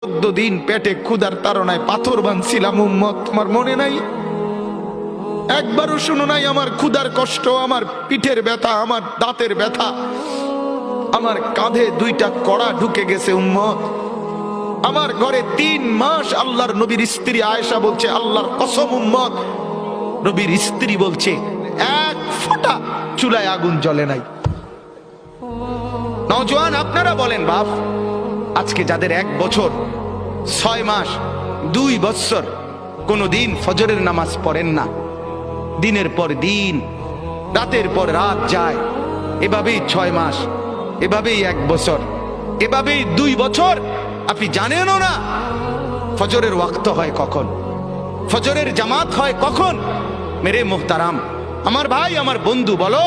14 দিন পেটে ক্ষুধার তাড়নায় পাথর বাঁধছিলাম উম্মত, তোমার মনে নাই? একবারও শুনো নাই আমার ক্ষুধার কষ্ট, আমার পিঠের ব্যথা, আমার দাঁতের ব্যথা, আমার কাঁধে 2টা কড়া ঢুকে গেছে উম্মত। আমার ঘরে 3 মাস আল্লাহর নবীর স্ত্রী আয়েশা বলছে, আল্লাহর কসম উম্মত, নবীর স্ত্রী বলছে এক ফোঁটা চুলায় আগুন জ্বলে নাই। নওজোয়ান আপনারা বলেন বাপ, আজকে যাদের 1 বছর 6 মাস 2 বছর কোনদিন ফজরের নামাজ পড়েন না, দিনের পর দিন রাতের পর রাত যায়, এভাবেই 6 মাস, এভাবেই 1 বছর, এভাবেই 2 বছর, আপনি জানেনও না ফজরের ওয়াক্ত হয় কখন, ফজরের জামাত হয় কখন। মেরে মুহতারাম, আমার ভাই, আমার বন্ধু, বলো